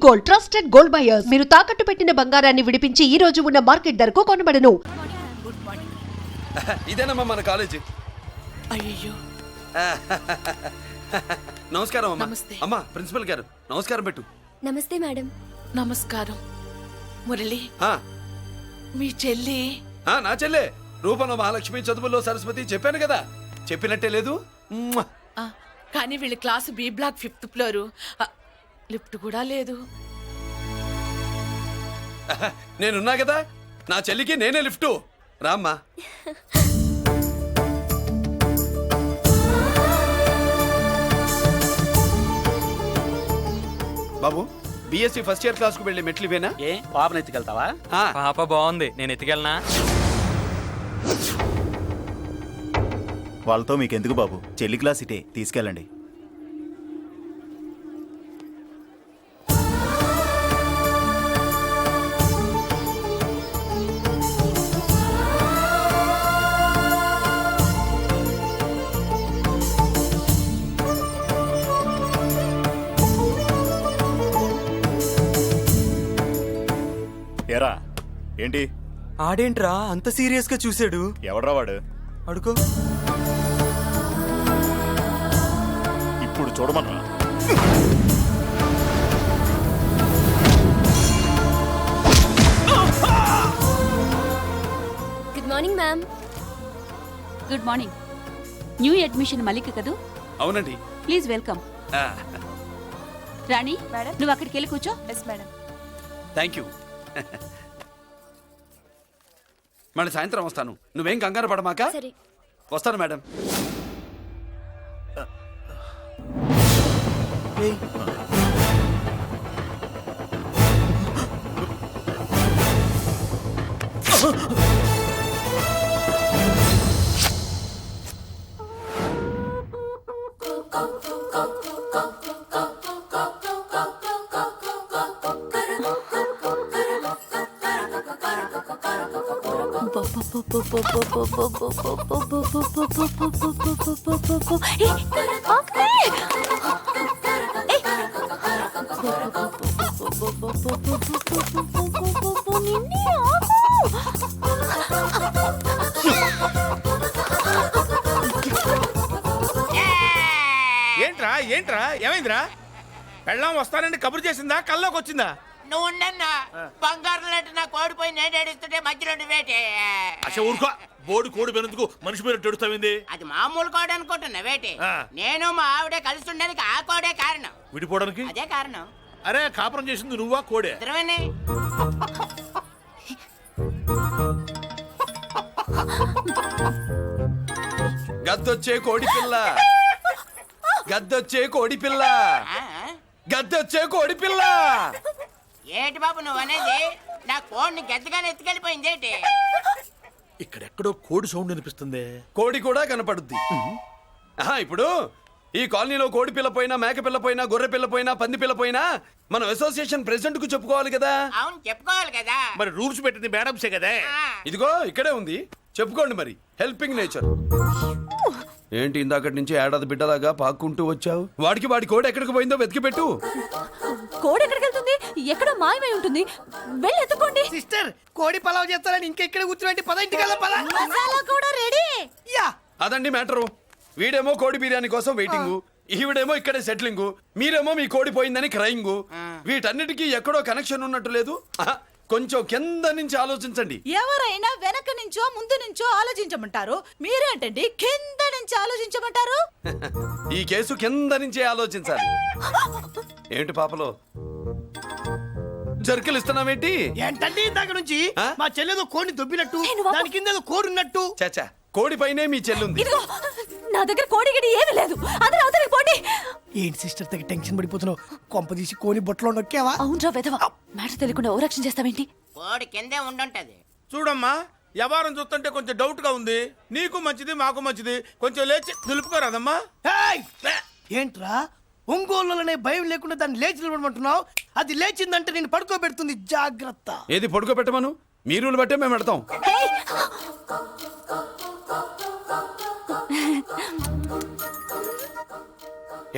Gold, trusted gold buyers. మీరు తాకట్టు పెట్టిన బంగారాన్ని విడిపించి ఈ రోజు ఉన్న మార్కెట్ ధరకు కొనబడను. ఇదేనమ్మా మన కాలేజీ. అయ్యో నమస్కారం అమ్మా. నమస్తే. అమ్మా ప్రిన్సిపల్ గారు నమస్కారం పెట్టు. నమస్తే మేడం. నమస్కారం. మురళి ఆ, మీ చెల్లి నా చెల్లె రూపంలో మహాలక్ష్మి, చదువుల్లో సరస్వతి చెప్పాను కదా, చెప్పినట్టే లేదు. మ్మ్. కానీ వీళ్ళ class B block 5th floor. Lift కూడా లేదు. నేనున్నా కదా, నా చెల్లికి నేనే లిఫ్టు. రామ్మా. బాబు బిఎస్సి ఫస్ట్ ఇయర్ క్లాస్ కు వెళ్ళి మెట్లు ఇవేనా? ఏ పాపను ఎత్తుకెళ్తావా? పాప బాగుంది, నేను ఎత్తుకెళ్ళనా? వాళ్ళతో మీకెందుకు బాబు, చెల్లి క్లాస్ ఇటే, తీసుకెళ్ళండి. ఎరా ఏంటి? ఆడేంట్రా అంత సీరియస్ గా చూసాడు? ఎవడ్రా వాడు? అడుకో. ఇప్పుడు చూడమనరా. Good morning ma'am. Good morning. New admission Mallika కదూ? అవునండి. Please welcome. ఆ, రాణి, నువ్వు అక్కడికి వెళ్ళి కూర్చో. Yes madam. Thank you. మళ్ళీ సాయంత్రం వస్తాను, నువ్వేం కంగారు పడమాక. సరే. వస్తాను మేడం. ఏంట్రా ఏంట్రా ఏమైందిరా? పెళ్ళాం వస్తానండి కబురు చేసిందా, కల్లోకి వచ్చిందా? నువ్వు ఉండన్నా బంగారం లాంటి నా కోడిపోయి నేను ఏడుస్తుంటే మధ్యలో నువ్వేటే. అసలు ఊరుకో, బోడి కోడి పెనందుకు మనిషి మీద టెడుస్తావింది. అది మామూలు కోడి అనుకుంటున్నా వేటే. ఆ. నేను మా ఆవిడే కలిసి ఉండడానికి ఆ కోడే కారణం. విడిపోవడానికి అదే కారణం. అరే కాపురం చేసింది నువ్వా కోడే? ఇద్దరమేనే. గద్దొచ్చే కోడి పిల్ల, గద్దొచ్చే కోడి పిల్ల, ఆ? గద్దొచ్చే కోడి పిల్ల. ఏటి బాబు నువ్వు అనేది? నా కోడిని గెద్దగానే ఎత్తుకెళ్ళిపోయింది ఏంటి? ఇక్కడెక్కడో కోడి సౌండ్ అనిపిస్తుంది. కోడి కూడా కనపడుద్ది. ఇప్పుడు ఈ కాలనీలో కోడి పిల్ల పోయినా, మేక పిల్ల పోయినా, గొర్రె పిల్ల పోయినా, పంది పిల్ల పోయినా మనం అసోసియేషన్ ప్రెసిడెంట్ కు చెప్పుకోవాలి కదా. అవును చెప్పుకోవాలి కదా. మరి రూల్స్ పెట్టింది మేడమ్సే కదా. ఆ. ఇదిగో ఇక్కడే ఉంది, చెప్పుకోండి మరి. Helping nature. ఏంటి ఇందాకటి నుంచి ఏడాది బిడ్డలాగా పాక్కుంటూ వచ్చావు? వాడికి వాడి కోడి ఎక్కడికి పోయిందో వెతికి పెట్టు. కోడి ఎక్కడికి వెళ్తుంది? ఎక్కడో మాయమై ఉంటుంది. వెళ్ళి ఎత్తుకోండి. సిస్టర్ కోడి పలావ్ చేస్తారని ఇంకెక్కడ కూర్చోండి. పద ఇంటికి పద. మసాలా కూడా రెడీ. యా అదండి మ్యాటరు. వీడేమో కోడి బిర్యానీ కోసం వెయిటింగ్, ఈవిడేమో ఇక్కడే సెటిలింగ్, మీరేమో మీ కోడి పోయిందని క్రయింగ్. వీటన్నిటికీ ఎక్కడో కనెక్షన్ ఉన్నట్టు లేదు. కొంచెం కింద నుంచి ఆలోచించండి. ఎవరైనా వెనక నుంచో ముందు నుంచో ఆలోచించమంటారు, మీరేంటండి కింద నుంచి ఆలోచించమంటారు? ఈ కేసు కింద నుంచే ఆలోచించాలి. ఏంటి పాపలో జర్కలు ఇస్తున్నావేంటి? ఏంటండి ఇందాక నుంచి ఆ? మా చెల్లెదో కోడిని దొబ్బినట్టు, నేను బాబు. దాని కింద ఏదో కోడి ఉన్నట్టు. చాచా, కోడి పైనే మీ చెల్లుంది. ఇదిగో నా దగ్గర కోడి గిడి ఏమీ లేదు. అందరూ అవతలికి పోండి. ఏంటి సిస్టర్ తెగ టెన్షన్ పడిపోతున్నావు? కొంప తీసి కోని బొట్టలో నొక్కావా? అవునరా వెధవ, మ్యాటర్ తెలియకుండా ఓ రక్షణ చేస్తావేంటి? కోడి కిందే ఉండుంటది. చూడమ్మా, వ్యవహారం చూస్తుంటే కొంచెం డౌట్ గా ఉంది. నీకు మంచిది మాకు మంచిది, కొంచెం లేచి నిలుపుకోరాదమ్మా. ఏయ్! ఏంట్రా ఒంగోలులోనే భయం లేకుండా దాన్ని లేచి నిలబడమంటున్నావు? అది లేచిందంటే నేను పడుకోబెడుతుంది, జాగ్రత్త. ఏది పడుకోబెట్టమను, మీ రూల్ బట్టే మేము పెడతాం.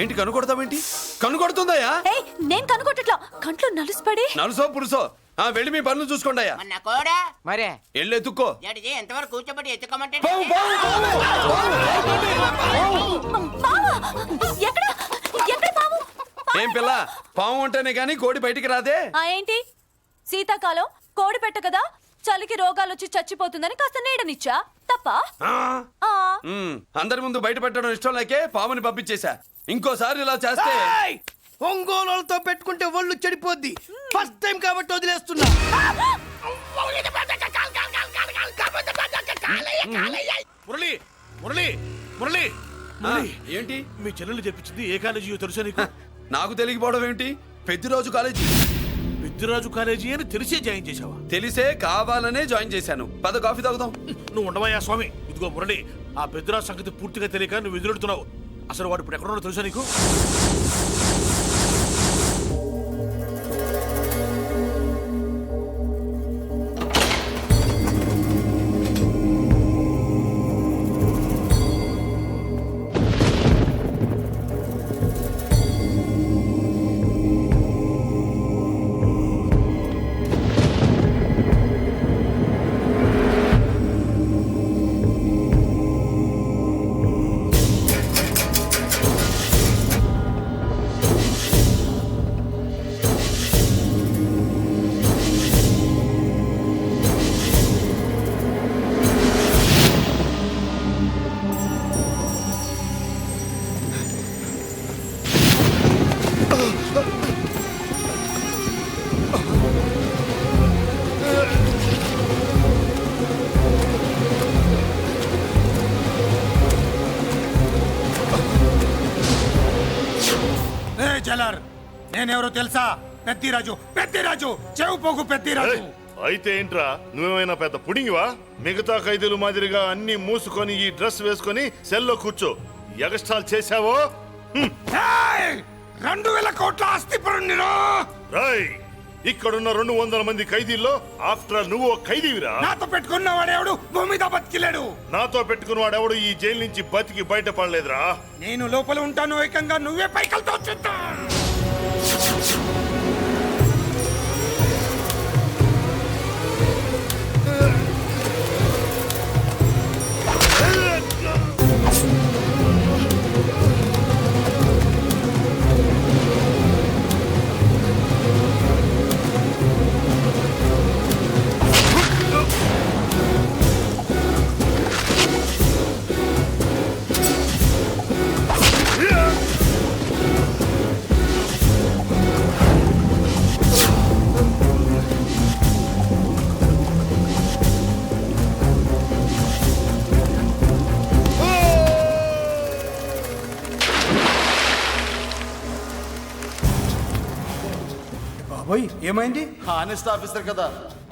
ఏంటి కనుకొడతావేంటి? కన్ను కొడుతుందయ్యా? ఏయ్ నేను కనుకొట్టట్లా కంట్లో నలుసుపడి నలుసో పురుసో వెళ్ళి మీ పనులు చూసుకోండి. మన కోడా మరే వెళ్ళి ఎత్తుక్కో. జడిది ఎంతవరకు కూర్చోబెట్టి ఎత్తుకోమంటే పావు, పావు, పావు. ఎక్కడ ఎక్కడ పాము ఏం పిల్ల, పాము ఉంటేనే గాని కోడి బయటికి రాదే. ఏంటి శీతాకాలం కోడి పెట్ట కదా చలికి రోగాలు వచ్చి చచ్చిపోతుందని కాస్త నీడనిచ్చా తప్ప ఆ? అందరి ముందు బయట పెట్టడం ఇష్టం లేకే పాముని పంపించేశా. ఇంకోసారి ఇలా చేస్తే ఏయ్! ఒంగోలులతో పెట్టుకుంటే ఒళ్ళు చెడిపోద్ది. ఫస్ట్ టైం కాబట్టి వదిలేస్తున్నా. మురళి మురళి మురళి ఆ, ఏంటి మీ చెల్లెలు చెప్పించింది ఏ కాలేజీ తెలుసా నీకు? నాకు తెలియకపోవడం ఏంటి? పెద్దిరాజు కాలేజీ. విద్యరాజు కాలేజీ అని తెలిసే జాయిన్ చేసావా? తెలిసే కావాలనే జాయిన్ చేశాను. పద కాఫీ తాగుదాం. నువ్వు ఉండవయ్యా స్వామి. ఇదిగో మురళి, ఆ పెద్దరాజు సంగతి పూర్తిగా తెలియక నువ్వు ఎదురెడుతున్నావు. అసలు వాడు ఇప్పుడు ఎక్కడున్నాడో తెలుసా నీకు? చలార్ నేనెవరో తెలుసా? పెద్దిరాజు, పెద్దిరాజు, చెవు పోగు పెద్దిరాజు. అయితే ఏంట్రా, నువ్వేమైనా పెద్ద పుడింగివా? మిగతా ఖైదీలు మాదిరిగా అన్ని మూసుకొని ఈ డ్రెస్ వేసుకొని సెల్లో కూర్చో. ఎగస్ట్రాల్ చేశావో 2000 కోట్ల ఆస్తి పరుణ్ణిరా. రాయ్, ఇక్కడున్న 200 మంది ఖైదీల్లో ఆఫ్టర్ ఆల్ నువ్వు ఒక ఖైదీవిరా. నాతో పెట్టుకున్న వాడేవాడు భూమి మీద బతికిలేడు. నాతో పెట్టుకున్న వాడెవడు ఈ జైలు నుంచి బతికి బయటపడలేదురా. నేను లోపల ఉంటాను, ఏకంగా నువ్వే పైకలతో చూద్దాం. బాబోయ్, ఏమైంది? హానెస్ట్ ఆఫీసర్ కదా,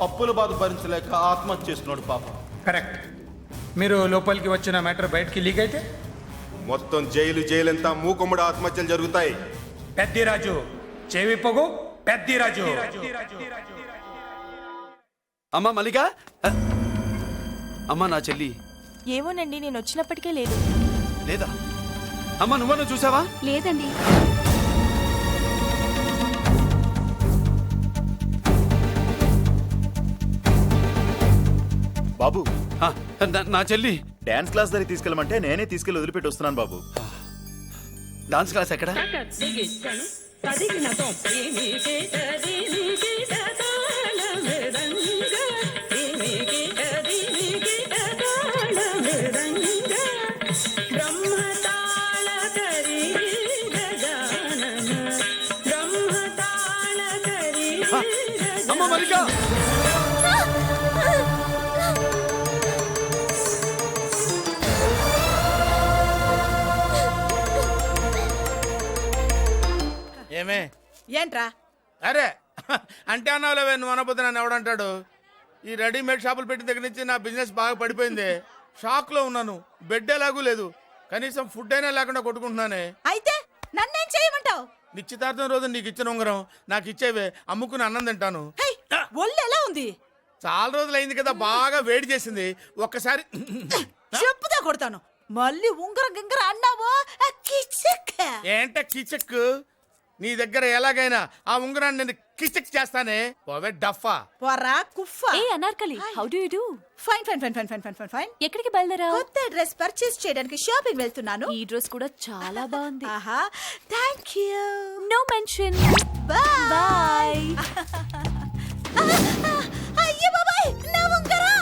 అప్పుల బాధ భరించలేక ఆత్మహత్య చేసుకున్నాడు పాప. కరెక్ట్. మీరు లోపలికి వచ్చిన మ్యాటర్ బయటికి లీక్ అయితే మొత్తం జైలు అంతా మూకుమ్మడి ఆత్మహత్యలు జరుగుతాయి. పెద్దిరాజు, చెవి పొగు పెద్దిరాజు. అమ్మా మల్లిక, అమ్మా నా చెల్లి ఏమోనండి నేను వచ్చినప్పటికే లేదు లేదా? అమ్మా నువ్వన్నా చూసావా? లేదండి. బాబు, నా చెల్లి డాన్స్ క్లాస్ దగ్గర తీసుకెళ్ళమంటే నేనే తీసుకెళ్ళి వదిలిపెట్టి వస్తున్నాను బాబు. డాన్స్ క్లాస్ ఎక్కడ? అమ్మ మల్లిక, ఏమే ఏంట్రా? అరే అంటే అన్నావులేవే, నువ్వు అనబోద్దు నన్ను ఎవడంటాడు. ఈ రెడీమేడ్ షాపులు పెట్టిన దగ్గర నుంచి నా బిజినెస్ బాగా పడిపోయింది. షాక్ లో ఉన్నాను. బెడ్ ఎలాగూ లేదు, కనీసం ఫుడ్ అయినా లేకుండా కొట్టుకుంటున్నానే. అయితే నన్నేం చేయమంటావు? నిశ్చితార్థం రోజు నీకు ఇచ్చిన ఉంగరం నాకు ఇచ్చేవే, అమ్ముకుని అన్నం తింటాను. ఒళ్ళు ఎలా ఉంది? చాలా రోజులు అయింది కదా, బాగా వేడి చేసింది. ఒక్కసారి చెప్పుదా కొడతాను. మళ్ళీ ఉంగరం గింగర అన్నావో కిచక్. ఏంట కిచక్? నీ దగ్గర ఎలాగైనా ఆ ఉంగరాన్ని నేను కిచిక్ చేస్తానే పోవే డఫా. పోరా కుఫ్ఫా. ఏ Anarkali, how do you do? Fine fine fine fine fine fine fine fine. ఎక్కడికి బయలుదేరా? కొత్త డ్రెస్ పర్చేస్ చేయడానికి షాపింగ్ వెళ్తున్నాను. ఈ డ్రెస్ కూడా చాలా బాగుంది. ఆహా, thank you. No mention. Bye bye. అయ్యో బాబాయ్, నా ఉంగరా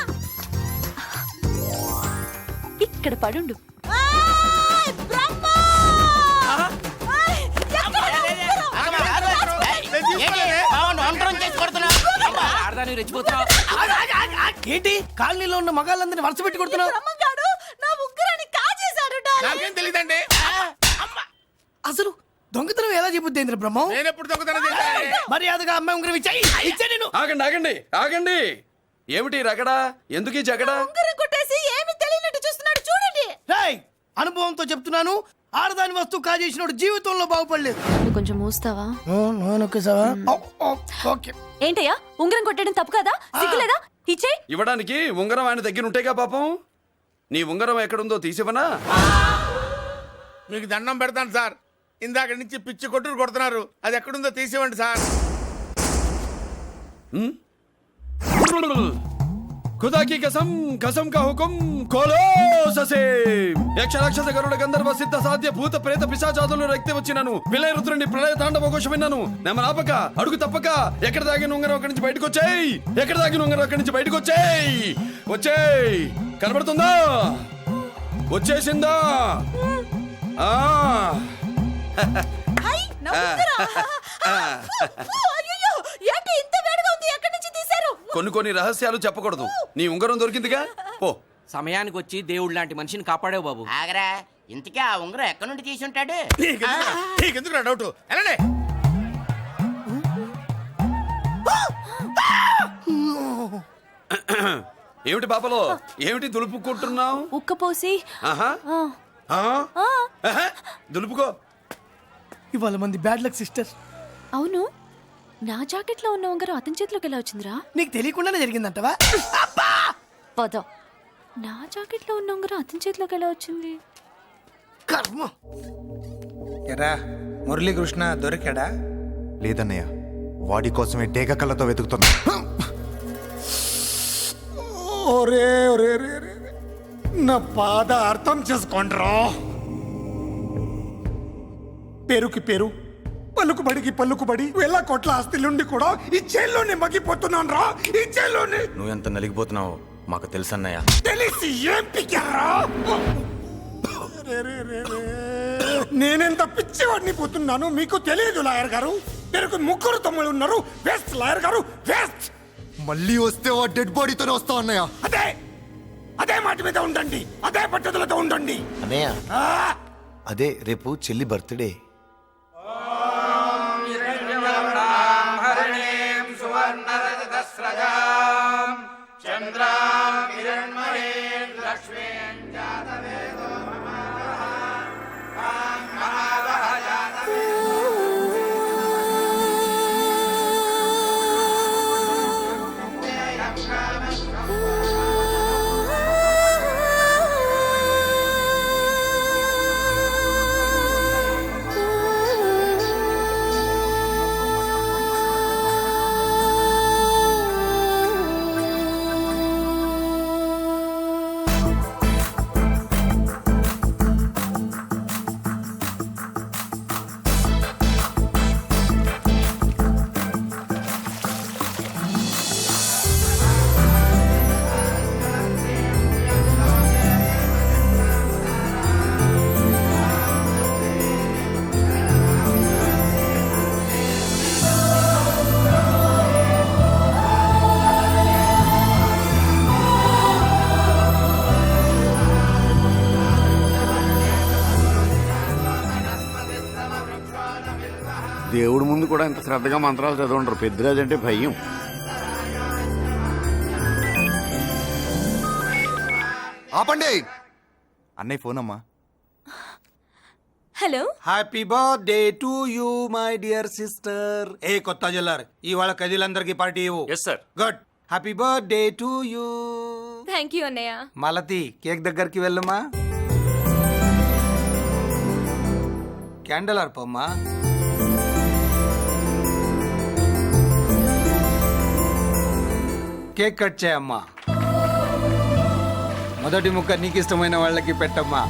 ఇక్కడ పడుండు. ఆయ్, బ్రహ్మ! ఆయ్, ఎక్కడ నా ఉంగరం? నేను తీసుకోలేదే. ఏంటి కాలనీలో ఉన్న మగాళ్ళందరినీ వరుస పెట్టి కొడుతున్నావు? బ్రహ్మంగాడు నా ఉంగరాన్ని కాజేశాడు డార్లింగ్. నాకేం తెలియదండి. అసలు దొంగతనం ఎలా చెబుద్ది బ్రహ్మం? నేను ఎప్పుడు దొంగతనం చేశాను? మర్యాదగా అమ్మాయి ఉంగరం ఇచ్చాయి. నేను ఆగండి ఆగండి ఆగండి. ఏమిటి రగడా? ఎందుకు ఈ జగడా? ఉంగరం కొట్టేసి ఏమీ తెలియనట్టు చూస్తున్నాడు చూడండి. రేయ్, అనుభవంతో చెప్తున్నాను, ఆడదాని వస్తువు కాజేసినోడు జీవితంలో బాగుపడలేదు. కొంచెం మూస్తావా? ఓకే. ఏంటయ్యా, ఉంగరం కొట్టడం తప్పు కదా? సిగ్గులేదా? ఇచ్చే. ఇవ్వడానికి ఉంగరం ఆయన దగ్గర ఉంటేగా పాపం. నీ ఉంగరం ఎక్కడుందో తీసివనా? మీకు దండం పెడతాను సార్, ఇందాక నుంచి పిచ్చి కొట్టుడు కొడుతున్నారు. అది ఎక్కడుందో తీసివ్వండి సార్. खुदा की कसम कसम का हुकुम खोलो ससे యక్ష రాక్షస గరుడ గంధర్వ సిద్ధ సాధ్య భూత ప్రేత పిశాచాదులను రక్తి వచ్చినాను విలయ రుద్రుని ప్రళయ తాండవ ఘోషం విన్నాను. నెమరాపక అడుగు తప్పక ఎక్కడ దాగిన ఉంగరం అక్కడి నుంచి బయటకు వచ్చేయ్. ఎక్కడ దాగిన ఉంగరం అక్కడి నుంచి బయటకు వచ్చేయ్. వచ్చేయ్. కనబడుతుందా? వచ్చేసిందా? ఆ హై, నా ఉంగరం. అయ్యో, ఏంటి ఇంత వేడిగా ఉంది? ఎక్కడి నుంచి తీశారు? కొన్ని రహస్యాలు చెప్పకూడదు. నీ ఉంగరం దొరికిందిగా, పో. సమయానికి వచ్చి దేవుడు లాంటి మనిషిని కాపాడావు బాబు. ఆగరా, ఇంతకీ ఆ ఉంగరం ఎక్కడి నుండి తీసి ఉంటాడు? నీకెందుకు డౌట్? ఎలానే ఏమిటి పాపలో, ఏమిటి దులుపుకుంటున్నావు? ఉక్కపోసి. ఆహా. ఆహా. దులుపుకో. ఇవాళ మంది బ్యాడ్ లక్ సిస్టర్. అవును, నా జాకెట్ లో ఉన్న ఉంగరం అతని చేతిలోకి ఎలా వచ్చిందిరా? నీకు తెలియకుండానే జరిగిందంటవా? పద. నా జాకెట్ లో ఉన్న ఉంగరం అతని చేతిలోకి ఎలా వచ్చింది? కర్మ. ఎరా మురళీకృష్ణ దొరికాడా? లేదన్నయ్య, వాడి కోసమే డేగ కళ్ళతో వెతుకుతున్నా. ఒరే ఒరే రే రే రే. నా బాధ అర్థం చేసుకోండిరా. పేరుకి పేరు, పలుకుబడికి పలుకుబడి వేల కోట్ల ఆస్తిలుండి కూడా ఈ జైల్లోనే మగ్గిపోతున్నాను రా. ఈ జైల్లోనే. నువ్వెంత నలిగిపోతున్నావు మాకు తెలుసన్నయ్య. తెలిసి ఏం పిక్కారా? నేనెంత పిచ్చివాడిని పోతున్నాను మీకు తెలియదు లాయర్ గారు. పేరుకు ముగ్గురు తమ్ముళ్ళు ఉన్నారు. వేస్ట్ లాయర్ గారు, వేస్ట్. మళ్ళీ వస్తే ఆ డెడ్ బాడీతోనే వస్తావు అన్నయ్య. అదే మాట మీద ఉండండి, అదే పట్టుదలతో ఉండండి అన్నయ్య. అదే రేపు చెల్లి బర్త్డే. దేవుడి ముందు కూడా ఇంత శ్రద్ధగా మంత్రాలు చదవంటారు. పెద్దరాజు అంటే భయం. ఆపండి. అన్నయ్య ఫోన్ అమ్మా. Hello. Happy birthday to you my dear sister. ఏ కొత్త జల్లార్, ఇవాళ కదిలందరికీ పార్టీ ఇవ్వు. Yes sir. Good. Happy birthday to you. Thank you అన్నయ్య. మలతి కేక్ దగ్గరికి వెళ్ళమ్మా. క్యాండల్ ఆర్పమ్మా. కేక్ కట్ చేయమ్మా. మొదటి ముక్క నీకు ఇష్టమైన వాళ్ళకి పెట్టమ్మా.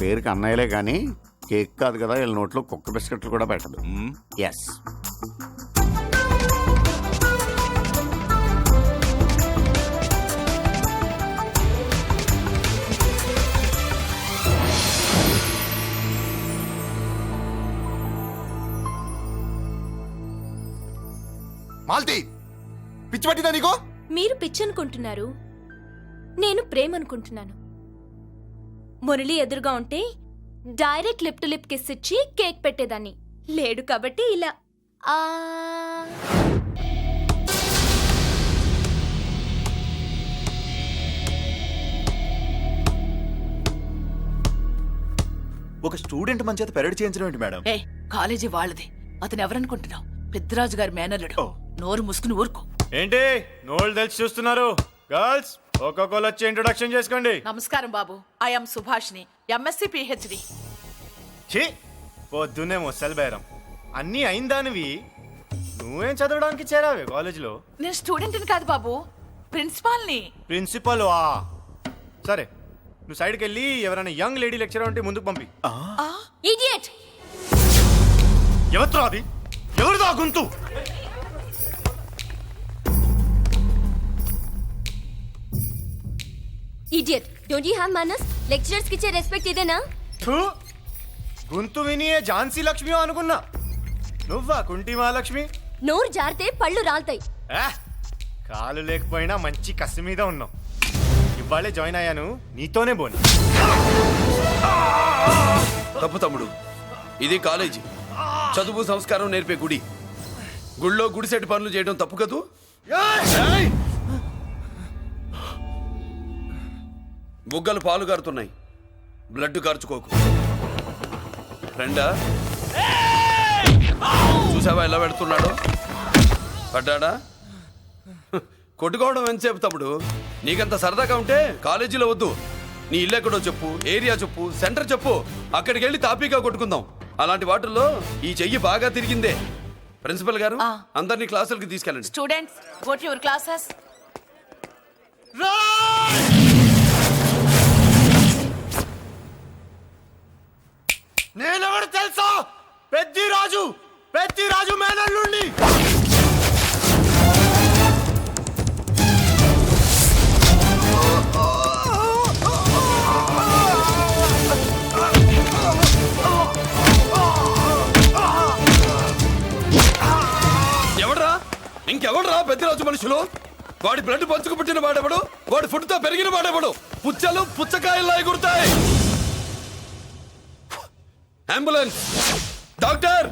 పేరుకి అన్నయ్యలే కానీ కేక్ కాదు కదా, వీళ్ళ నోట్లో కుక్క బిస్కెట్లు కూడా పెట్టదు. ఎస్. మాల్తి, పిచ్చి పట్టిందా నీకు? మీరు పిచ్చి అనుకుంటున్నారు, నేను ప్రేమ అనుకుంటున్నాను. మురళి ఎదురుగా ఉంటే direct lip to lip kiss ఇచ్చి కేక్ పెట్టేదాన్ని. లేడు కాబట్టి ఇలా ఒక స్టూడెంట్ మన చేత పెరడ్ చేయించడం ఏంటి మేడం? ఏ కాలేజీ వాళ్ళది, అతను ఎవరనుకుంటున్నావు? పెద్దరాజు గారి మేనల్లుడు. నోరు ముసుకుని ఊరుకో. ఏంటి నోళ్ళు తెలిసి చూస్తున్నారు? గర్ల్స్ ఒక్కొక్కరు వచ్చి ఇంట్రొడక్షన్ చేసుకోండి. నమస్కారం బాబు, ఐఎమ్ సుభాష్ని, ఎంఎస్సి పిహెచ్డి. ఛీ, పొద్దున్నే ముసలి బేరం అన్నీ అయిందానివి. నువ్వేం చదవడానికి చేరావే కాలేజీలో? నేను స్టూడెంట్ని కాదు బాబు, ప్రిన్సిపాల్ని. ప్రిన్సిపల్ వా? సరే, నువ్వు సైడ్కి వెళ్ళి ఎవరైనా యంగ్ లేడీ లెక్చరర్ ఉంటే ముందుకు పంపి. ఇడియట్! ఎవరితో అది? ఎవరిదో ఆ గొంతు? ఇడియట్! డోంట్ యు హావ్ మనస్? లెక్చరర్స్ కి ఇచ్చే రెస్పెక్ట్ ఇదేనా? గొంతు విని ఝాన్సీ లక్ష్మి అనుకున్నా. నువ్వా కుంటి మహాలక్ష్మి? నోరు జారితే పళ్ళు రాల్తాయి. కాలు లేకపోయినా మంచి కసి మీద ఉన్నావు. ఇవాళే జాయిన్ అయ్యాను, నీతోనే బోని. తప్పు తమ్ముడు, ఇది కాలేజీ, చదువు సంస్కారం నేర్పే గుడి. గుళ్ళో గుడిసెట్టి పనులు చేయడం తప్పు కదూ? బుగ్గలు పాలు కారుతున్నాయి, బ్లడ్ కార్చుకోకు. ఫ్రెండా, చూసావా ఎలా పెడుతున్నాడో? పడ్డాడా? కొట్టుకోవడం ఎంతసేపు తమ్ముడు? నీకంత సరదాగా ఉంటే కాలేజీలో వద్దు. నీ ఇల్లు ఎక్కడో చెప్పు, ఏరియా చెప్పు, సెంటర్ చెప్పు, అక్కడికి వెళ్ళి తాపీగా కొట్టుకుందాం. అలాంటి వాటిల్లో ఈ చెయ్యి బాగా తిరిగిందే. ప్రిన్సిపల్ గారు, అందరినీ క్లాసులకి తీసుకెళ్ళండి. Students, go to your classes. నేనెవరు తెలుసా? పెద్దిరాజు, పెద్దిరాజు మేనల్లుండి. ఎవడ్రా? ఇంకెవడ్రా పెద్దిరాజు మనుషులు? వాడి బ్లడ్ పంచుకు పుట్టిన వాడెవడు? వాడి ఫుడ్ తో పెరిగిన వాడెవడు? పుచ్చలు పుచ్చకాయల్లా ఎగురుతాయి. అంబులెన్స్! డాక్టర్!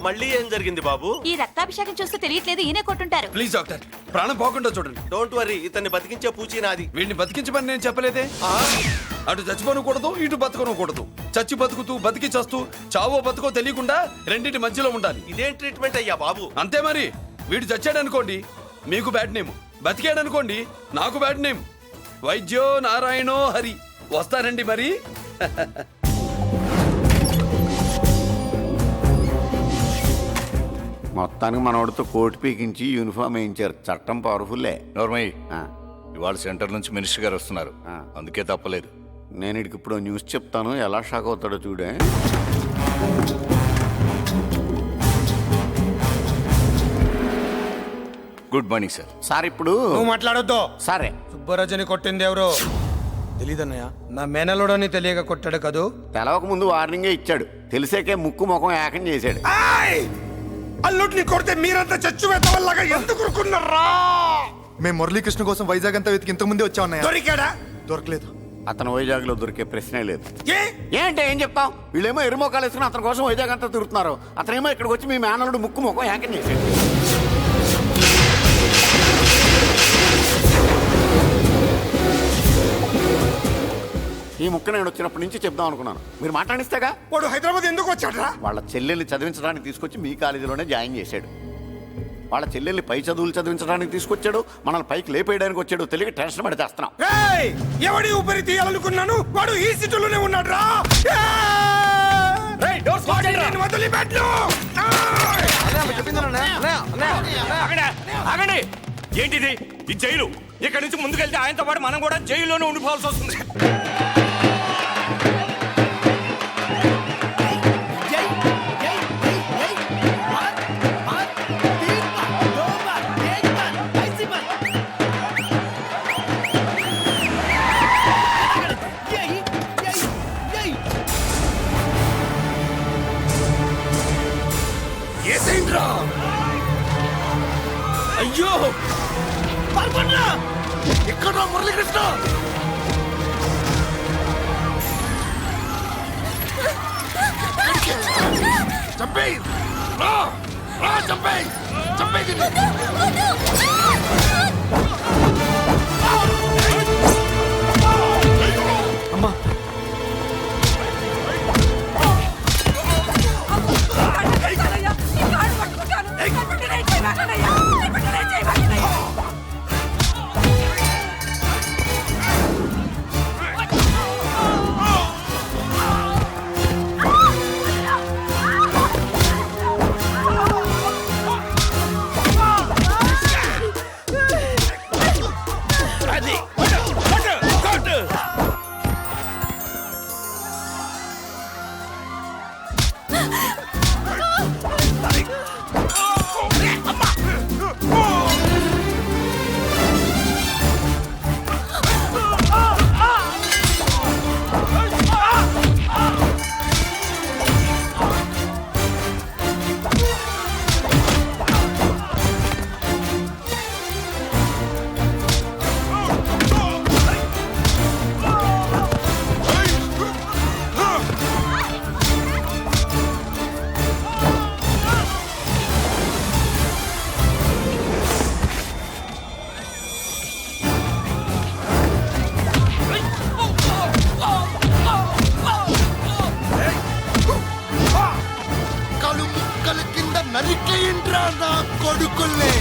మళ్ళీ ఏం జరిగింది బాబు? ఈ రక్తాభిషేకం చూస్తే తెలియట్లేదు, ఈయనే కొట్టుంటారు. ప్లీజ్ డాక్టర్, ప్రాణం పోకుండా చూడండి. డోంట్ వరీ, ఇతన్ని బతికించే పూచి నాది. వీడిని బతికించమని నేను చెప్పలేదే. అటు చచ్చిపోనకూడదు, ఇటు బతకనకూడదు. చచ్చి బతుకుతూ, బతికి చస్తూ, చావో బతుకో తెలియకుండా రెండింటి మధ్యలో ఉండాలి. ఇదేం ట్రీట్మెంట్ అయ్యా బాబు? అంతే మరి. వీడు చచ్చాడనుకోండి, మీకు బ్యాడ్ నేమ్. బతికాడనుకోండి, నాకు బ్యాడ్ నేమ్. వైద్యో నారాయణో హరి. వస్తారండి మరి. మొత్తానికి మనోడితో కోట్ పీకించి యూనిఫామ్ వేయించారు. చట్టం పవర్ఫుల్లే. నోర్మయ్య, ఇవాళ సెంటర్ నుంచి మినిస్టర్ గారు వస్తున్నారు, అందుకే తప్పలేదు. నేను ఇడికి ఇప్పుడు న్యూస్ చెప్తాను, ఎలా షాక్ అవుతాడో చూడే. Good morning sir. సార్ ఇప్పుడు నువ్వు మాట్లాడొద్దు. సరే, సుబ్బరాజుని కొట్టింది ఎవరు? తెలీదన్నయ్య, నా మేనలోడని తెలియక కొట్టాడు కదూ. తెలవక ముందు వార్నింగే ఇచ్చాడు, తెలిసాకే ముక్కు ముఖం ఏకం చేశాడు. అల్లుడిని కొడితే మీరంతా చచ్చువేతవల్లాగా ఎందుకు ఊరుకున్నారా? మేము మురళీకృష్ణ కోసం వైజాగ్ అంతా వెతికి ఇంత ముందే వచ్చా ఉన్నాయా? దొరికాడా? దొరకలేదు. అతను వైజాగ్ లో దొరికే ప్రశ్నే లేదు. ఏంటే ఏం చెప్తాం? వీళ్ళేమో ఎరుమోకాలు వేసుకుని అతని కోసం వైజాగ్ అంతా తిరుగుతున్నారు. అతనేమో ఇక్కడికి వచ్చి మీ మేనలుడు ముక్కు ముఖం ఏకం చేశాడు. ఈ ముక్క నేను వచ్చినప్పటి నుంచి చెప్దాం అనుకున్నాను, మీరు మాట్లాడిస్తేగా. వాడు హైదరాబాద్ ఎందుకు వచ్చాడరా? వాళ్ళ చెల్లెల్ని చదివించడానికి తీసుకొచ్చి మీ కాలేజీలోనే జాయిన్ చేశాడు. వాళ్ళ చెల్లెల్ని పై చదువులు చదివించడానికి తీసుకొచ్చాడు, మనల్ని పైకి లేపేయడానికి వచ్చాడు. తెలియక టెన్షన్ పడి చేస్తున్నాం. ఎవడి ఊపిరి తీయాలనుకున్నాను వాడు ఈ సిటీలోనే ఉన్నాడు రా. వదిలిపెట్టు. ఆగండి, ఏంటిది ఈ జైలు? ఇక్కడి నుంచి ముందుకెళ్తే ఆయనతో పాటు మనం కూడా జైల్లోనే ఉండిపోవాల్సి వస్తుంది. అయ్యో ఎక్కడ మురళీకృష్ణ? చంపేయ్ రా, రా చంపేయ్, చంపేయ్. అమ్మా నరికేయండ్రా నా కొడుకుల్ని.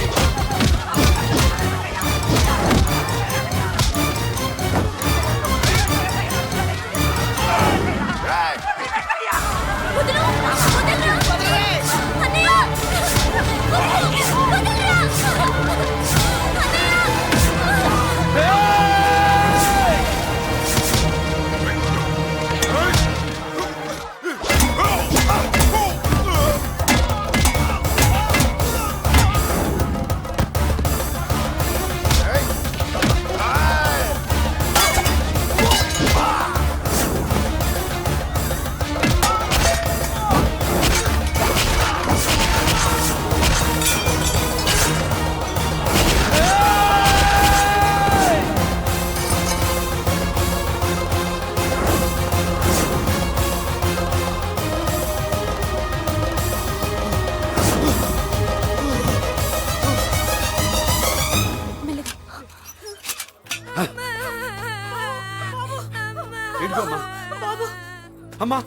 అమ్మా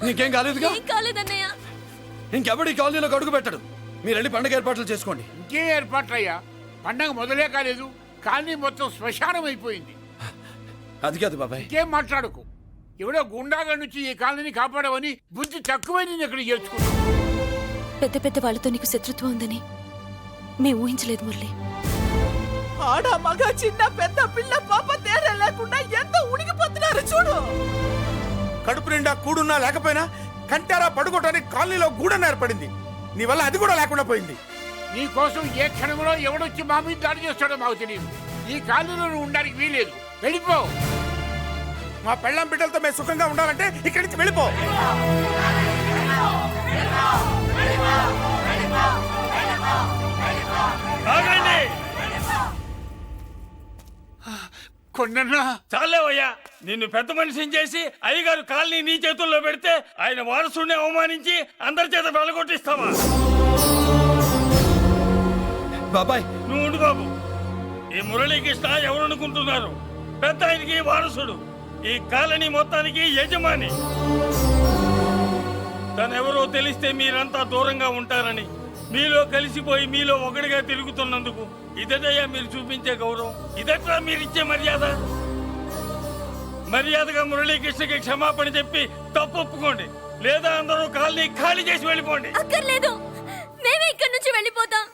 నీకేం కాలేదుగా? కాలేదన్నయ్య. ఇంకెవడి కాలనీలో అడుగు పెట్టడు. మీరు వెళ్ళి పండగ ఏర్పాట్లు చేసుకోండి. ఇంకే ఏర్పాట్లయ్యా? పండగ మొదలే కాలేదు, కాలనీ మొత్తం శ్మశానం అయిపోయింది. అది కాదు బాబాయ్. ఇంకేం మాట్లాడుకు. ఎవడో గుండాగా నుంచి ఈ కాలనీని కాపాడవని బుద్ధి తక్కువై నేను ఇక్కడ చేర్చుకున్నాను. పెద్ద పెద్ద వాళ్ళతో నీకు శత్రుత్వం ఉందని మేము ఊహించలేదు మురళి. ఆడ మగ చిన్న పెద్ద పిల్ల పాప తేడా లేకుండా ఎంత ఉడికిపోతున్నారు చూడు. కడుపు నిండా కూడున్నా లేకపోయినా కంటారా పడుకోవటానికి కాలనీలో గూడన్న ఏర్పడింది. నీ వల్ల అది కూడా లేకుండా పోయింది. నీ కోసం ఏ క్షణంలో ఎవడొచ్చి మా మీద దాడి చేస్తాడో మాకు తెలియదు. ఈ కాలనీలో నువ్వు ఉండడానికి వీలేదు. వెళ్ళిపో. మా పెళ్ళాం బిడ్డలతో మేము సుఖంగా ఉండాలంటే ఇక్కడి నుంచి వెళ్ళిపో. కొండన్నా చాలేవయ్యా, నిన్ను పెద్ద మనిషిని చేసి అయ్యగారు కాలనీ నీ చేతుల్లో పెడితే ఆయన వారసుని అవమానించి అందరి చేత వెలగొట్టిస్తావా? బాబాయ్ నువ్వు ఉండు బాబు. ఈ మురళీకృష్ణ ఎవరనుకుంటున్నారు? పెద్ద ఆయనకి వారసుడు, ఈ కాలనీ మొత్తానికి యజమాని. తనెవరో తెలిస్తే మీరంతా దూరంగా ఉంటారని మీలో కలిసిపోయి మీలో ఒకటిగా తిరుగుతున్నందుకు ఇదటయ్యా మీరు చూపించే గౌరవం, ఇదట్లా మీరిచ్చే మర్యాద. మర్యాదగా మురళీకృష్ణకి క్షమాపణ చెప్పి తప్పు ఒప్పుకోండి, లేదా అందరూ కాలనీ ఖాళీ చేసి వెళ్ళిపోండి. అక్కర్లేదు, మేమే ఇక్కడి నుంచి వెళ్ళిపోతాం.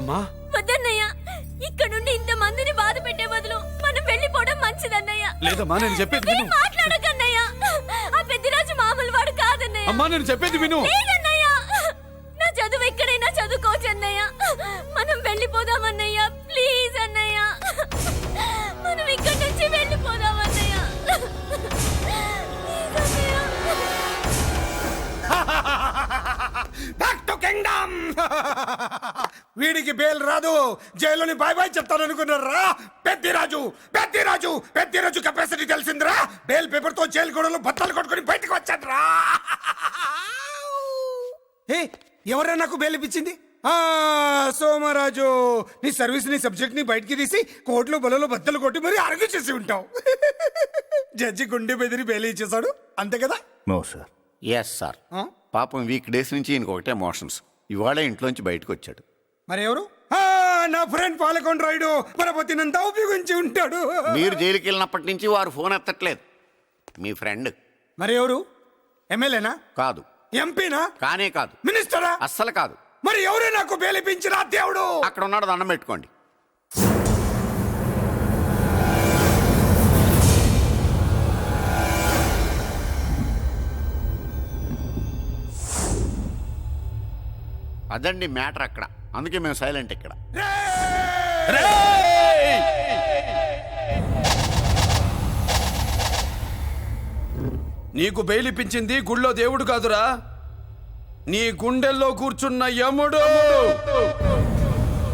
అమ్మా వద్దన్నయ్య, ఇక్కడ నుండి ఇంత మందిని బాధ పెట్టే బదులు మనం వెళ్ళిపోవడం మంచిదన్నయ్య. లేదమ్మా, నేను చెప్పేది విను. మాట్లాడకన్నయ్య, ఆ పెద్దిరాజు మామూలు వాడు కాదన్నయ్య. అమ్మా నేను చెప్పేది విను. లేదన్నయ్య, నా చదువు ఎక్కడైనా చదువుకోవచ్చు అన్నయ్య. మనం వెళ్ళిపోదామన్నయ్య, ప్లీజ్ అన్నయ్య. మనం ఇక్కడి నుంచి వెళ్ళిపోదామన్నయ్య. Back to kingdom. వీడికి బెయిల్ రాదు, జైల్లోని బాయ్ బాయ్ చెప్తాను అనుకున్నారా? పెద్దిరాజు పెద్దిరాజు పెద్దిరాజు కెపాసిటీ తెలిసిందిరా. బెయిల్ పేపర్ తో జైలు గోడలు బత్తలు కొట్టుకుని బయటకు వచ్చాడ్రా. ఏ ఎవరైనా నాకు బెయిల్ ఇప్పించింది? సోమరాజు, నీ సర్వీస్ ని సబ్జెక్ట్ ని బయటికి తీసి కోర్టులో బలలో బద్దలు కొట్టి మరి అరగు చేసి ఉంటావు. జడ్జి గుండె బెదిరి బెయిల్ ఇచ్చేసాడు, అంతే కదా? No sir. Yes sir. పాపం వీక్ డేస్ నుంచి ఈయనకు ఒకటే మోషన్స్. ఇవాళ ఇంట్లోంచి బయటకు వచ్చాడు. మరి ఎవరు? నా ఫ్రెండ్ పాలకొండ రాయుడు పరపతినంతా ఉపయోగించి ఉంటాడు. మీరు జైలుకి వెళ్ళినప్పటి నుంచి వారు ఫోన్ ఎత్తట్లేదు. మీ ఫ్రెండ్. మరి ఎవరు? ఎమ్మెల్యేనా? కాదు. ఎంపీనా? కానే కాదు. మినిస్టరా? అస్సలు కాదు. మరి ఎవరు నాకు బేలిపించినా దేవుడు? అక్కడ ఉన్నాడు, దండం పెట్టుకోండి. అదండి మ్యాటర్ అక్కడ. అందుకే మేము సైలెంట్ ఇక్కడ. నీకు బెయిలిపించింది గుళ్ళో దేవుడు కాదురా, నీ గుండెల్లో కూర్చున్న యముడు.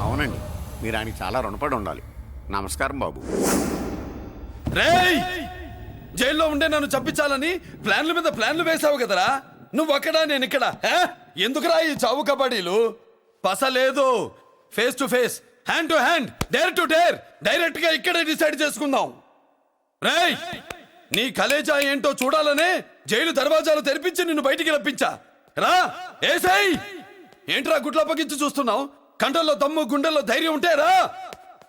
అవునండి, మీరు ఆయనకి చాలా రుణపడి ఉండాలి. నమస్కారం బాబు. రేయ్, జైల్లో ఉండే నన్ను చంపించాలని ప్లాన్ల మీద ప్లాన్లు వేసావు కదరా. నువ్వు అక్కడా నేను ఇక్కడ. ఎందుకురా ఈ చావు కబడ్డీలు? పసలేదు. Face to face, hand to hand, dare to dare, direct గా ఇక్కడే డిసైడ్ చేసుకుందాం. రేయ్, నీ కలేజా ఏంటో చూడాలనే జైలు దర్వాజాలు తెరిపించి నిన్ను బయటికి రప్పించా. రా ఏసై. ఏంట్రా గుడ్ల పగించి చూస్తున్నావు? కండల్లో దమ్ము, గుండెల్లో ధైర్యం ఉంటే రా,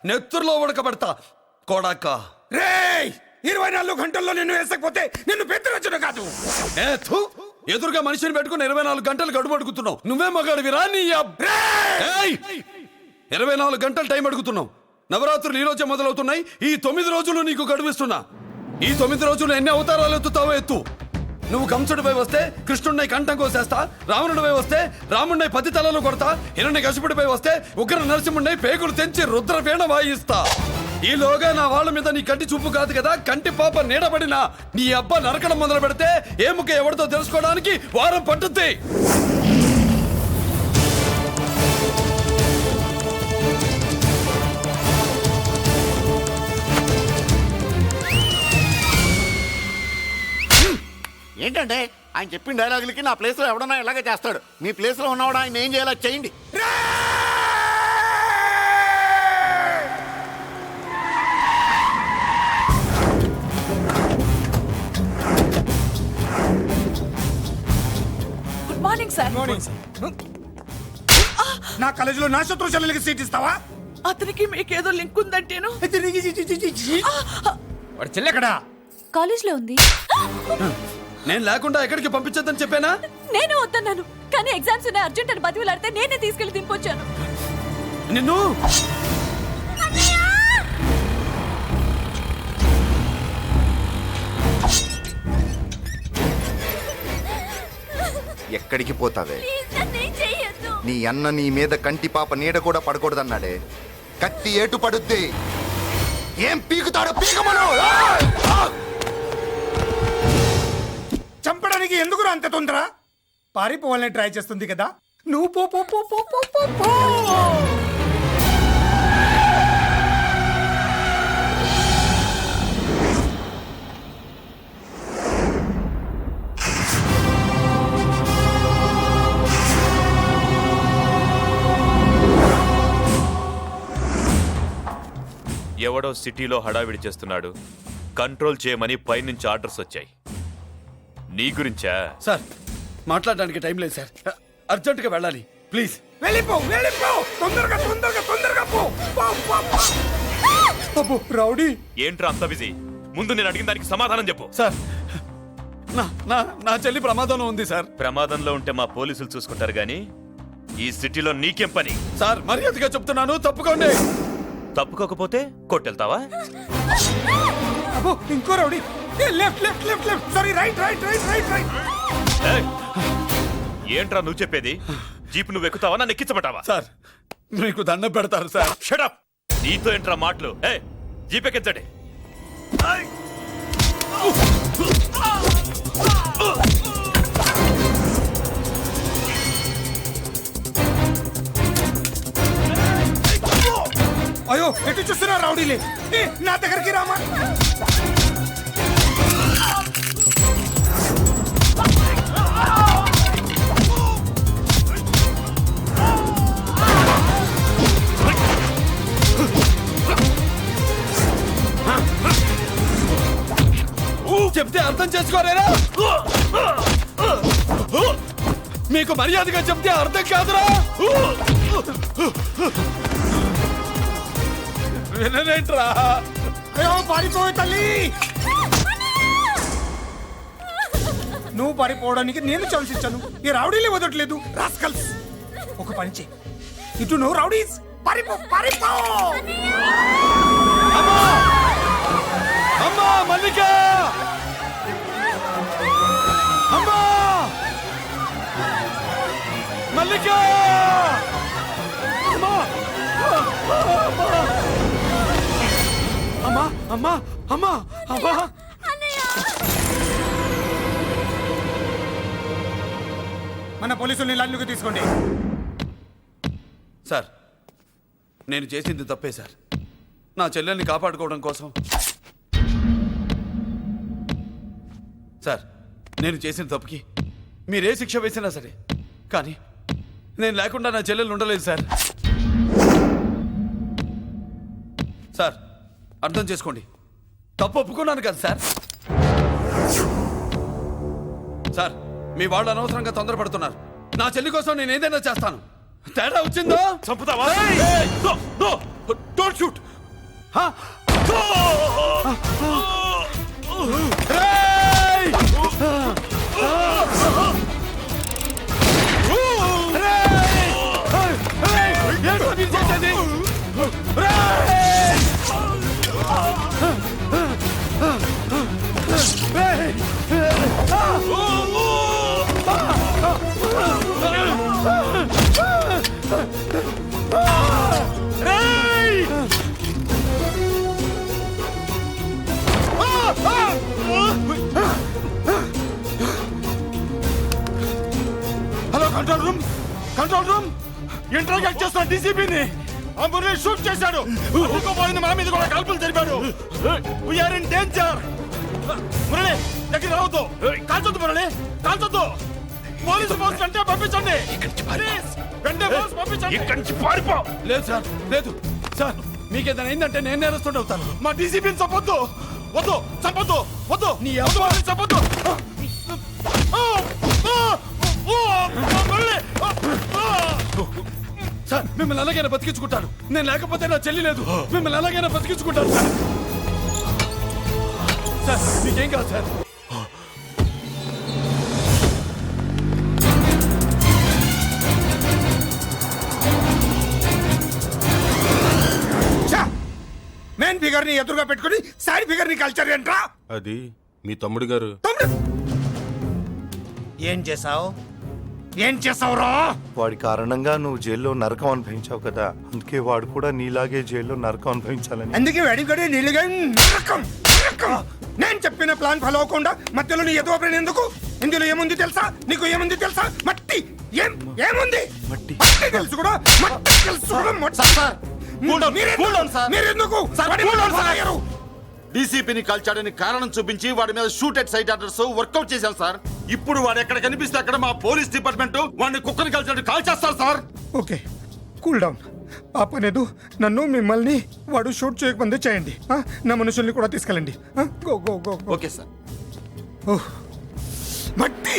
నెత్తురులో ఉడకబడతా కొడాక. రేయ్, 24 గంటల్లో నిన్ను వేసకపోతే నిన్ను పెద్దరచుడు కాదు. ఎదురుగా మనిషిని పెట్టుకుని 24 గంటలు గడువు అడుగుతున్నావు. నువ్వే మగాడివిరా నీ 24 గంటలు టైం అడుగుతున్నావు. నవరాత్రులు ఈ రోజే మొదలవుతున్నాయి. ఈ 9 రోజులు నీకు గడువిస్తున్నా. ఈ 9 రోజులు ఎన్ని అవతారాలు ఎత్తుతావో ఎత్తు. నువ్వు కంసుడిపై వస్తే కృష్ణుడిని కంఠం కోసేస్తా, రావణుడిపై వస్తే రాముడిని 10 తలలు కొడతా, హిరణ్యకశిపుడిపై వస్తే ఉగ్ర నరసింహుడిని పేగులు తెంచి రుద్రవీణ వాయిస్తా. ఈలోగా నా వాళ్ళ మీద నీ కంటి చూపు కాదు కదా, కంటి పాప నీడబడిన నీ అబ్బ నరకడం మొదలు పెడితే ఏముక ఎవరితో తెలుసుకోవడానికి వారం పట్టుద్ది. ఏంటంటే ఆయన చెప్పిన డైలాగులకి నా ప్లేస్లో ఎవడన్నా ఇలాగే చేస్తాడు. మీ ప్లేస్లో ఉన్నవాడు ఆయన ఏం చేయాలో చేయండి. Good morning sir. నా కాలేజీలో నా శత్రు చెల్లెలకి సీట్ ఇస్తావా? అతనికి మీకేదో లింక్ ఉందంటేను. వాడు చెల్లెక్కడా? కాలేజ్ లో ఉంది. నేను లేకుండా ఎక్కడికి పంపించద్దని చెప్పానా? నేను వద్దన్నాను, కానీ ఎగ్జామ్స్ ఉన్నాయి అర్జెంట్ అని బతిలాడితే నేనే తీసుకెళ్లి దింపొచ్చాను. నిన్ను ఎక్కడికి పోతావే? నీ అన్న నీ మీద కంటి పాప నీడ కూడా పడకూడదన్నాడే. కత్తి ఏటు పడుద్ది. ఏం పీకుతాడో పీకమను. చంపడానికి ఎందుకు అంత తొందర? పారిపోవాలని ట్రై చేస్తుంది కదా. నువ్వు పో పో పో పో పో పో పో. ఎవడో సిటీలో హడావిడి చేస్తున్నాడు, కంట్రోల్ చేయమని పైనుంచి ఆర్డర్స్ వచ్చాయి. నీ గురించా? సార్, మాట్లాడడానికి టైం లేదు సార్. అర్జెంటుగా వెళ్ళాలి ప్లీజ్. వెళ్ళిపో తొందరగా పో అబ్బో రౌడీ. ఏంట్రా అంత బిజీ? ముందు నేను అడిగిన దానికి సమాధానం చెప్పు. సార్ నా చెల్లి ప్రమాదంలో ఉంది సార్. ప్రమాదంలో ఉంటే మా పోలీసులు చూసుకుంటారు గాని ఈ సిటీలో నీకేం పని? సార్ మర్యాదగా చెప్తున్నాను, తప్పుకోండి. తప్పుకోకపోతే కొట్టెళ్తావా? అబ్బో ఇంకో రౌడీ. Left sorry right. ఏయ్! ఏంట్రా నువ్వు చెప్పేది? జీప్ నువ్వు ఎక్కుతావా నన్ను ఎక్కించబట్టావా? సార్ మీకు దండం పెడతారు సార్. షటప్! నీతో ఏంట్రా మాటలు? జీప్ ఎక్కించండి. అయ్యో ఎటు చూస్తున్నా రౌడీలే. నా దగ్గరికి రామా. చెప్తే అర్థం చేసుకోలేరా? మీకు మర్యాదగా చెప్తే అర్థం కాదురా? వినరేంట్రా? అయ్యో పారిపోయి తల్లి. నువ్వు పారిపోవడానికి నేను ఛాన్స్ ఇచ్చాను, ఈ రౌడీలే వదలట్లేదు. రాస్కల్స్, ఒక పని చేయి, ఇటు నువ్వు రౌడీస్ పారిపో. అమ్మా మల్లిక! అమ్మా మల్లిక! అమ్మా మన పోలీసుల్ని లైన్లోకి తీసుకోండి. సార్ నేను చేసింది తప్పే సార్. నా చెల్లెల్ని కాపాడుకోవడం కోసం. సార్ నేను చేసిన తప్పుకి మీరే శిక్ష వేసినా సరే, కానీ నేను లేకుండా నా చెల్లెలు ఉండలేదు సార్. సార్ అర్థం చేసుకోండి, తప్పు ఒప్పుకున్నాను కదా సార్. సార్ మీ వాళ్ళు అనవసరంగా తొందరపడుతున్నారు. నా చెల్లి కోసం నేను ఏదైనా చేస్తాను. తేడా వచ్చిందో చంపుతావా? Don't shoot. Hello control room interact చేస్తున్న డీసీపీని మురళి షూట్ చేశాడు. పోయింది, మన మీద కూడా కాల్పులు జరిపాడు. We're in danger. మురళి దగ్గర రావద్దు, కాల్చొద్దు మురళి, కాల్చొద్దు. పోలీసు పోస్ట్ అంటే పంపించండి. లేదు సార్, లేదు సార్. మీకేదైనా అయిందంటే నేను నేరస్తుండే అవుతాను. మా డీసీపీని చంపొద్దు, చంపొద్దు. నీ ఎవరు చంపొద్దు. సార్ మిమ్మల్ని అలాగైనా బతికించుకుంటాను. నేను లేకపోతే నా చెల్లి లేదు. మిమ్మల్ని అలాగైనా బతికించుకుంటాను సార్. సార్ మీకేం కాదు సార్. మెయిన్ ఫిగర్ ని ఎదురుగా పెట్టుకుని సైడ్ ఫిగర్ ని కల్చర్ ఏంట్రా? అది మీ తమ్ముడు గారు. ఏం చేసావురా? వాడి కారణంగా నువ్వు జైల్లో నరకం అనుభవించావు కదా, అందుకే వాడు కూడా నీలాగే జైల్లో నరకం అనుభవించాలని. అందుకే వెడిగడి నీళ్ళుగా నరకం. నేను చెప్పిన ప్లాన్ ఫాలో అవ్వకుండా మధ్యలో నీ ఎదుగు ప్లాన్ ఎందుకు? ఇందులో ఏముంది తెలుసా? నీకు ఏముంది తెలుసా? మట్టి. ఏముంది? మట్టి తెలుసు కూడా. మట్టి తెలుసు కూడా. మీరెందుకు డీసీపీని కాల్చాడని కారణం చూపించి వాడి మీద shoot at sight orders work out చేశాం సార్. ఇప్పుడు వాడు ఎక్కడ కనిపిస్తే అక్కడ మా పోలీస్ డిపార్ట్మెంట్ వాడిని కుక్కని కాల్చాడు కాల్ చేస్తారు సార్. Okay cool down. ఆ పనేదు నన్ను మిమ్మల్ని వాడు షూట్ చేయకముందే చేయండి. నా మనుషుల్ని కూడా తీసుకెళ్ళండి. Go go go. Okay sir. మట్టి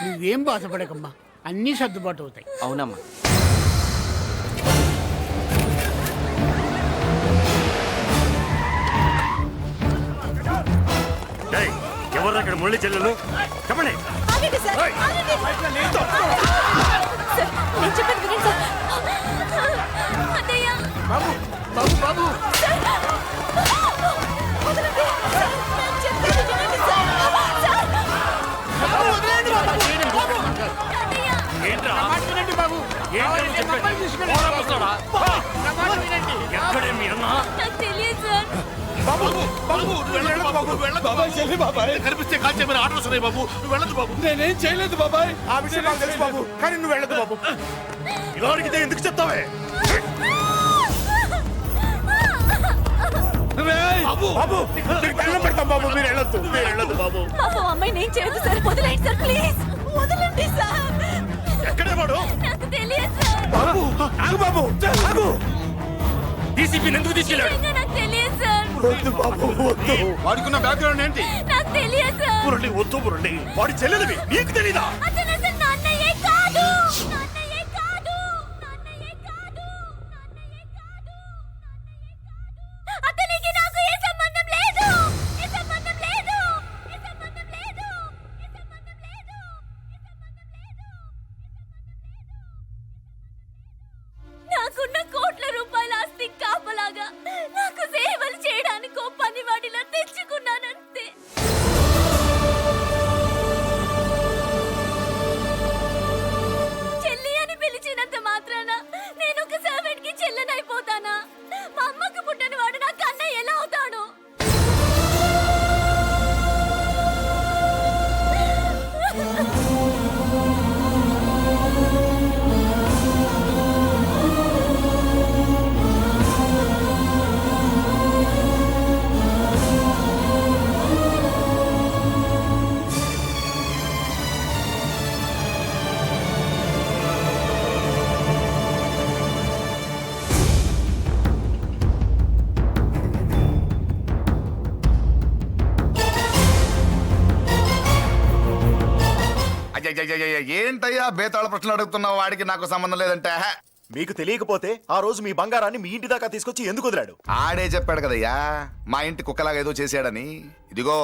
నువ్వేం బాధపడకమ్మా, అన్నీ సర్దుబాటు అవుతాయి. అవునమ్మా. ఎవరు అక్కడ మురళి చెల్లెలు చెప్పండి. బాబు బాబు బాబు ఎక్కడే మీ అన్న? కనిపిస్తే కాల్ చేయమని ఆర్డర్స్ ఉన్నాయి బాబు. నువ్వు వెళ్ళదు బాబు. నేనేం చేయలేదు బాబాయ్. ఆ విషయం నాకు తెలుసు బాబు, కానీ నువ్వు వెళ్ళదు బాబు. ఇలా అడిగితే ఎందుకు చెప్తావే? బాబు బాబు నీకు దండం పెడతాం బాబు, మీరు వెళ్ళొద్దు, మీరు వెళ్ళొద్దు బాబు. అమ్మాయి నేను చేయదు సార్, వదిలేండి సార్, ప్లీజ్ వదలండి సార్. ఎక్కడే వాడు? నాకు తెలియదు సార్. బాబు ఆగు బాబు, ఆగు. డీసీపీని ఎందుకు తీసుకెళ్ళాడు? నాకు తెలియదు సార్. వద్దు బాబు వద్దు. వాడుకున్న బ్యాక్గ్రౌండ్ ఏంటి? నాకు తెలియదు సార్. మురళి వద్దు మురళి, వాడి చెల్లెలివి నీకు తెలీదా? అతను అసలు నాన్నయ్యే కాదు. నాన్నయ్యే కాదు. నాన్నయ్యే కాదు. నాన్నయ్యే కాదు. అతనికి నాకు ఏ సంబంధం లేదు. ఏ సంబంధం లేదు. ఏ సంబంధం లేదు. ఏ సంబంధం లేదు. నాకున్న కోట్ల రూపాయల ఆస్తి కాపలాగా నాకు సేవలు చేయడానికి ఓ పనివాడిలా తెచ్చుకున్నానంతే. చెల్లి అని పిలిచినంత మాత్రాన నేను ఒక సర్వెంట్ కి చెల్లెనైపోతానా? మా అమ్మకు పుట్టిన వాడు నా కన్నయ్య ఎలా అవుతాడు? ఏంటయ్యా బేతాళ ప్రశ్నలు అడుగుతున్నావు? వాడికి నాకు సంబంధం లేదంటే మీకు తెలియకపోతే ఆ రోజు మీ బంగారాన్ని మీ ఇంటి దాకా తీసుకొచ్చి ఎందుకు వదిలాడు? ఆడే చెప్పాడు కదయ్యా మా ఇంటి కుక్కలాగా ఏదో చేశాడని. ఇదిగో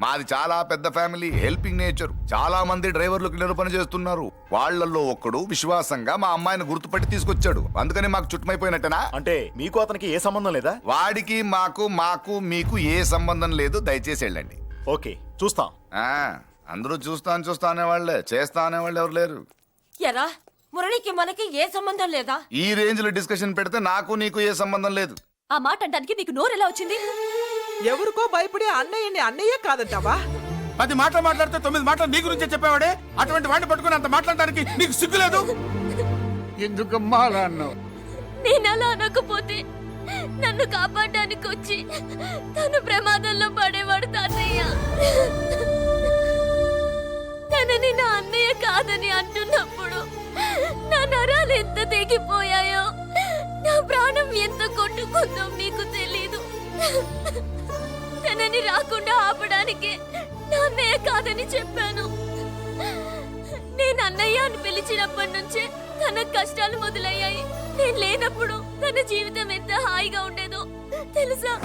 మాది చాలా పెద్ద ఫ్యామిలీ, హెల్పింగ్ నేచర్. చాలా మంది డ్రైవర్లు క్లీనర్ పని చేస్తున్నారు. వాళ్ళల్లో ఒక్కడు విశ్వాసంగా మా అమ్మాయిని గుర్తుపట్టి తీసుకొచ్చాడు. అందుకని మాకు చుట్టుమైపోయినట్టేనా? అంటే మీకు అతనికి ఏ సంబంధం లేదా? వాడికి మాకు మీకు ఏ సంబంధం లేదు. దయచేసి వెళ్ళండి. ఓకే, చూస్తాం. అందరూ చూస్తా అనేవాళ్లే, చేస్తా అనేవాళ్ళు ఎవరు లేరు. ఎరా మురళికి మనకి ఏ సంబంధం లేదా? ఈ రేంజ్ లో డిస్కషన్ పెడితే నాకు నీకు ఏ సంబంధం లేదు. ఆ మాట అంటానికి నీకు నోరు ఎలా వచ్చింది? ఎవరికో భయపడి అన్నయ్యని అన్నయ్యే కాదంటావా? 10 మాటలు మాట్లాడితే 9 మాటలు నీ గురించే చెప్పేవాడే. అటువంటి వాడిని పట్టుకుని అంత మాట్లాడడానికి నీకు సిగ్గులేదు? ఎందుకమ్మా అలా అన్నావు? నేను అలా అనకపోతే నన్ను కాపాడడానికి వచ్చి తను ప్రమాదంలో పడేవాడు తాతయ్య. తనని నా అన్నయ్య కాదని అంటున్నప్పుడు నా నరాలు ఎంత తెగిపోయాయో, నా ప్రాణం ఎంత కొట్టుకుందో మీకు తెలీదు. తనని రాకుండా ఆపడానికి నా అన్నయ్య కాదని చెప్పాను. నేను అన్నయ్య అని పిలిచినప్పటి నుంచే తన కష్టాలు మొదలయ్యాయి. నేను లేనప్పుడు తన జీవితం ఎంత హాయిగా ఉండేదో తెలుసా?